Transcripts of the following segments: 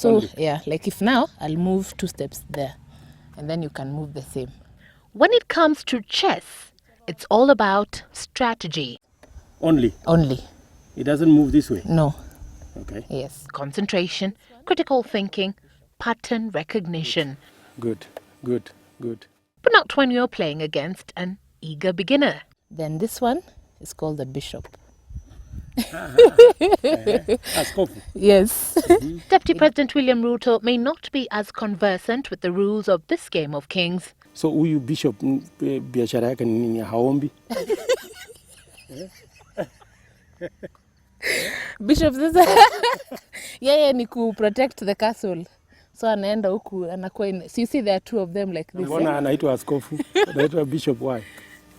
So, Only. yeah, like if now I'll move 2 steps there, and then you can move the same. When it comes to chess, it's all about strategy. Only. Only. It doesn't move this way. No. Okay. Yes. Concentration, critical thinking, pattern recognition. Good. Good. Good. But not when you're playing against an eager beginner. Then this one is called the bishop. Askofu. Yes. Deputy President William Ruto may not be as conversant with the rules of this game of kings. So huyu bishop biashara yake ni nini? Haombi? Bishop sasa yeye ni ku protect the castle. So anaenda huku anakuwa so you see there are 2 of them like this. Mbona anaitwa askofu? Anaitwa bishop why?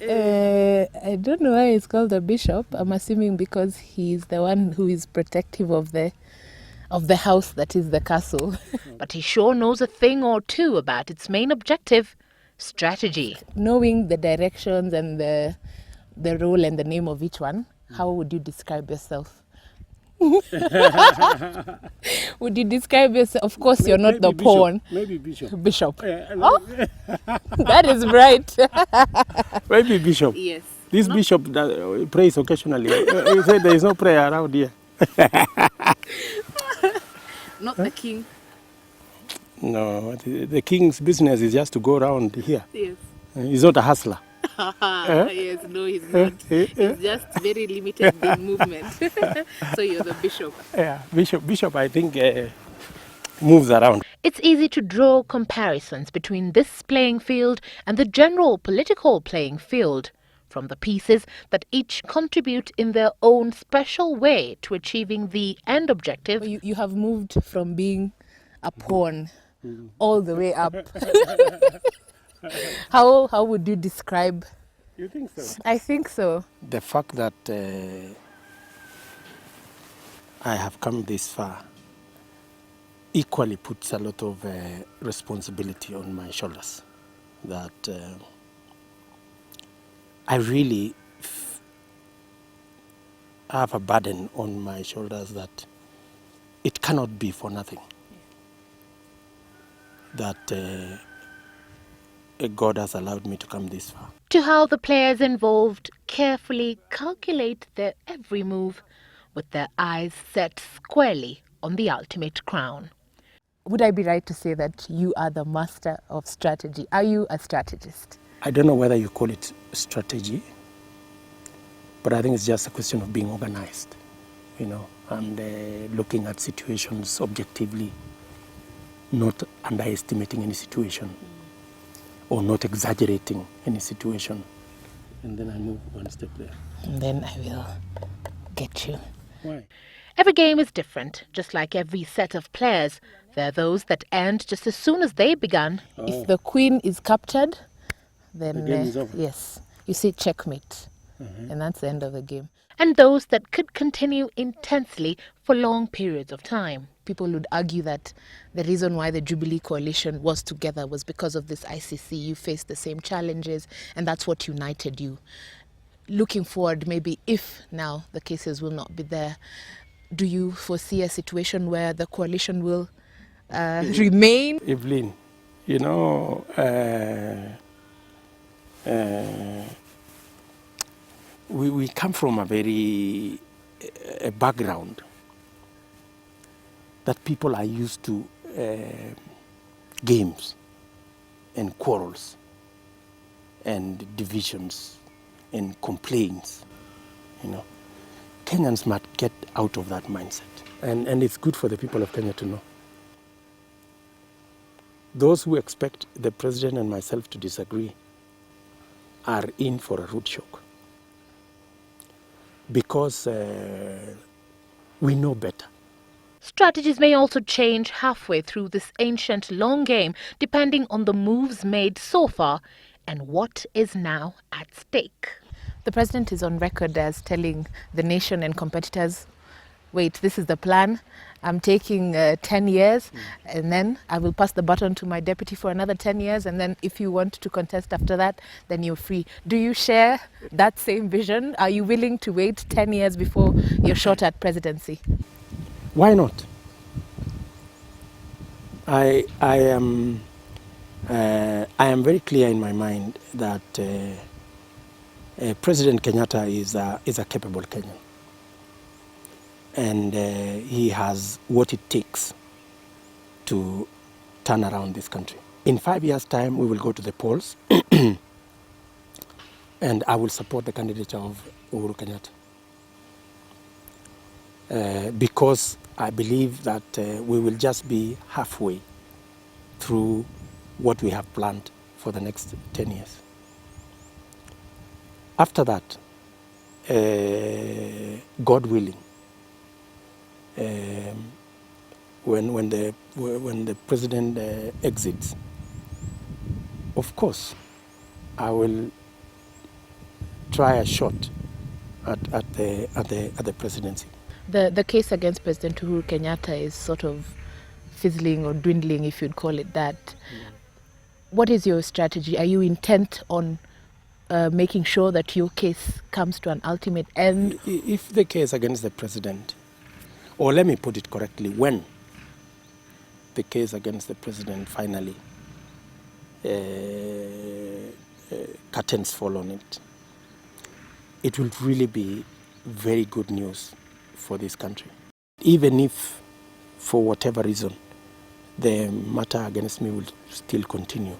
I don't know why it's called a bishop. I'm assuming because he's the one who is protective of the house that is the castle. But he sure knows a thing or two about its main objective, strategy. Knowing the directions and the role and the name of each one, how would you describe yourself? Would you describe yourself? Of course, you're not the bishop. pawn. Maybe bishop. Bishop. Oh? That is right. Maybe bishop. Yes. This bishop that prays occasionally. You say there is no prayer around here. Not the king. No, the king's business is just to go around here. Yes. He's not a hustler. Yes, no, he's not. He's just very limited in movement. So you're the bishop. Yeah, bishop I think moves around. It's easy to draw comparisons between this playing field and the general political playing field, from the pieces that each contribute in their own special way to achieving the end objective. You have moved from being a pawn all the way up. How would you describe? You think so? I think so. The fact that I have come this far equally puts a lot of responsibility on my shoulders. That I really have a burden on my shoulders that it cannot be for nothing. That God has allowed me to come this far. To how the players involved carefully calculate their every move with their eyes set squarely on the ultimate crown. Would I be right to say that you are the master of strategy? Are you a strategist? I don't know whether you call it strategy, but I think it's just a question of being organized, and looking at situations objectively, not underestimating any situation or not exaggerating any situation. And then I move 1 step there. And then I will get you. Why? Every game is different, just like every set of players. There are those that end just as soon as they began. If the queen is captured, then The game is over. yes, you see checkmate, and that's the end of the game. And those that could continue intensely for long periods of time. People would argue that the reason why the Jubilee coalition was together was because of this ICC. You faced the same challenges, and that's what united you. Looking forward, maybe if now the cases will not be there, do you foresee a situation where the coalition will remain? Evelyn, we come from a background that people are used to games and quarrels and divisions and complaints. Kenyans must get out of that mindset, and it's good for the people of Kenya to know. Those who expect the president and myself to disagree are in for a rude shock, because we know better. Strategies may also change halfway through this ancient long game, depending on the moves made so far and what is now at stake. The president is on record as telling the nation and competitors, wait, this is the plan. I'm taking 10 years, and then I will pass the baton to my deputy for another 10 years, and then if you want to contest after that, then you're free. Do you share that same vision? Are you willing to wait 10 years before you're shot at presidency? Why not? I am very clear in my mind that President Kenyatta is a capable Kenyan, and he has what it takes to turn around this country. In 5 years' time, we will go to the polls, and I will support the candidature of Uhuru Kenyatta. Because I believe that we will just be halfway through what we have planned for the next 10 years. After that, God willing, when the president exits, of course, I will try a shot at the presidency. The case against President Uhuru Kenyatta is sort of fizzling or dwindling, if you'd call it that. What is your strategy? Are you intent on making sure that your case comes to an ultimate end? If the case against the president, or let me put it correctly, when the case against the president finally curtains fall on it, it will really be very good news for this country. Even if, for whatever reason, the matter against me will still continue,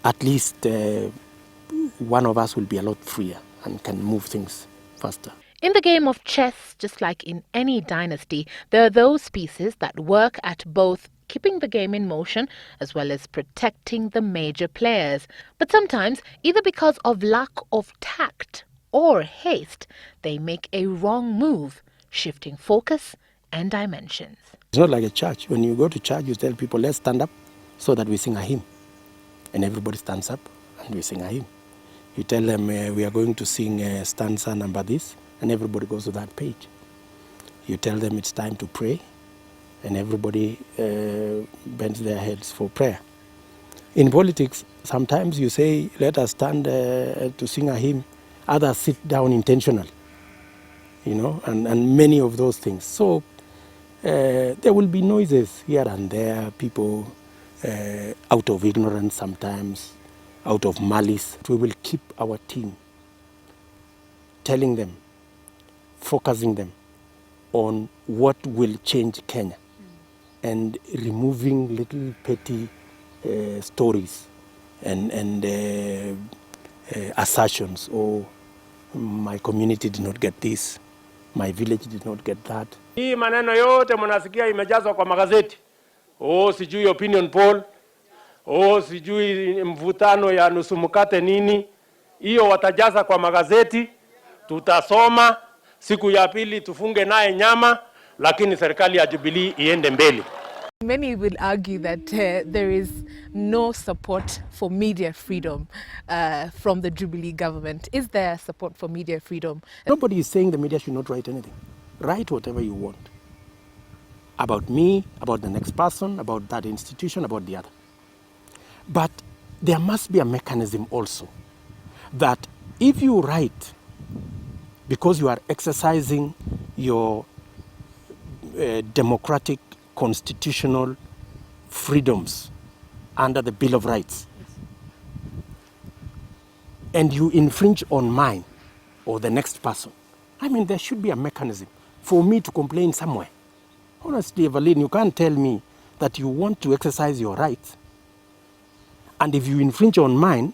at least one of us will be a lot freer and can move things faster. In the game of chess, just like in any dynasty, there are those pieces that work at both keeping the game in motion as well as protecting the major players. But sometimes, either because of lack of tact or haste, they make a wrong move, shifting focus and dimensions. It's not like a church. When you go to church, you tell people, let's stand up so that we sing a hymn. And everybody stands up and we sing a hymn. You tell them we are going to sing stanza number this, and everybody goes to that page. You tell them it's time to pray, and everybody bends their heads for prayer. In politics, sometimes you say, let us stand to sing a hymn. Others sit down intentionally, and many of those things. So there will be noises here and there, people out of ignorance sometimes, out of malice. We will keep our team, telling them, focusing them on what will change Kenya, and removing little petty stories and assertions. Oh, my community did not get this, my village did not get that. Hii maneno yote mnasikia imejazwa kwa magazeti. Oh, sijui opinion poll. Oh, sijui mvutano ya nusu mkate nini. Hiyo watajaza kwa magazeti, tutasoma, siku ya pili tufunge naye nyama, lakini serikali ya Jubilee iende mbele. Many will argue that there is no support for media freedom from the Jubilee government. Is there support for media freedom? Nobody is saying the media should not write anything. Write whatever you want. About me, about the next person, about that institution, about the other. But there must be a mechanism also that if you write because you are exercising your democratic constitutional freedoms under the Bill of Rights, and you infringe on mine or the next person, I mean, there should be a mechanism for me to complain somewhere. Honestly, Evelyn, you can't tell me that you want to exercise your rights, and if you infringe on mine,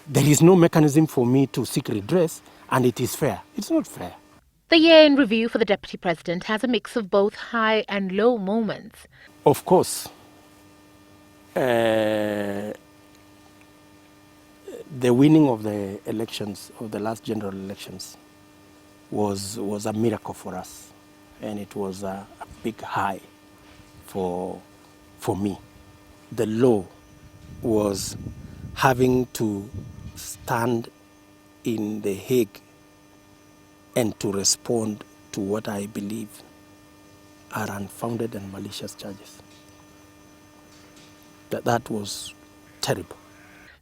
there is no mechanism for me to seek redress, and it is fair. It's not fair. The year in review for the Deputy President has a mix of both high and low moments. Of course, the winning of the elections, of the last general elections, was a miracle for us, and it was a big high for me. The low was having to stand in The Hague and to respond to what I believe are unfounded and malicious charges. That was terrible.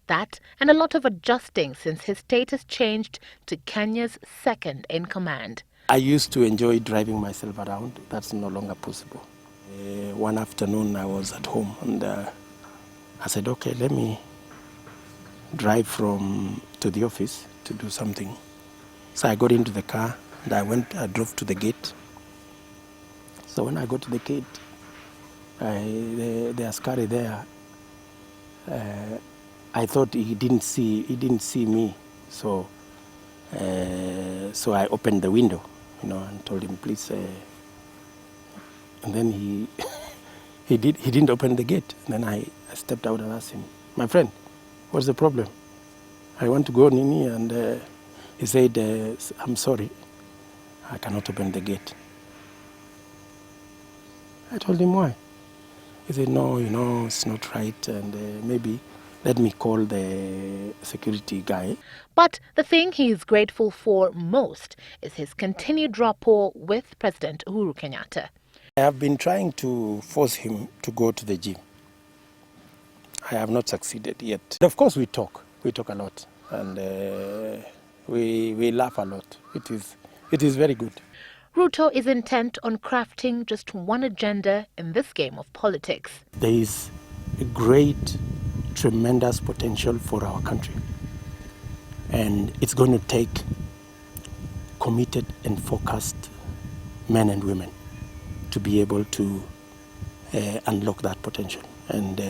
That and a lot of adjusting since his status changed to Kenya's second in command. I used to enjoy driving myself around. That's no longer possible. One afternoon I was at home and I said, okay, let me drive to the office to do something. So I got into the car and I drove to the gate. So when I got to the gate, the askari there, I thought he didn't see me. So I opened the window, and told him, please. And then he didn't open the gate. And then I stepped out and asked him, my friend, what's the problem? I want to go Nini, and he said, I'm sorry, I cannot open the gate. I told him why. He said, no, it's not right, and maybe let me call the security guy. But the thing he is grateful for most is his continued rapport with President Uhuru Kenyatta. I have been trying to force him to go to the gym. I have not succeeded yet. Of course we talk a lot, and we laugh a lot. It is very good. Ruto is intent on crafting just one agenda in this game of politics. There is a great, tremendous potential for our country. And it's going to take committed and focused men and women to be able to unlock that potential. And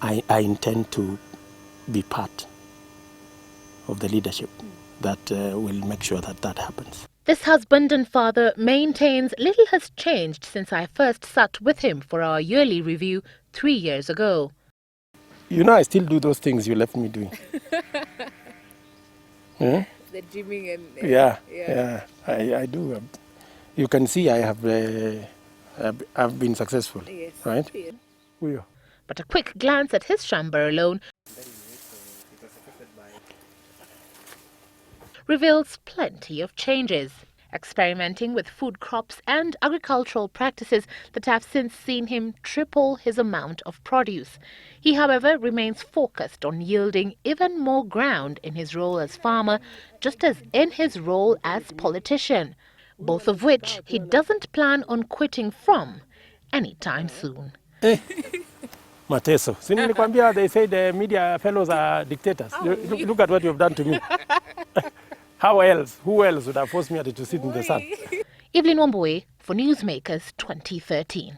I intend to be part of the leadership that will make sure that happens. This husband and father maintains little has changed since I first sat with him for our yearly review 3 years ago. I still do those things you left me doing. The gymming and... Yeah, I do. You can see I've been successful, Yes. right? Yeah. But a quick glance at his chamber alone reveals plenty of changes, experimenting with food crops and agricultural practices that have since seen him triple his amount of produce. He, however, remains focused on yielding even more ground in his role as farmer, just as in his role as politician, both of which he doesn't plan on quitting from anytime soon. Mateso. Nilikwambia, they say the media fellows are dictators. Look at what you've done to me. How else? Who else would have forced me to sit in the sun? Evelyn Wambui for NewsMakers 2013.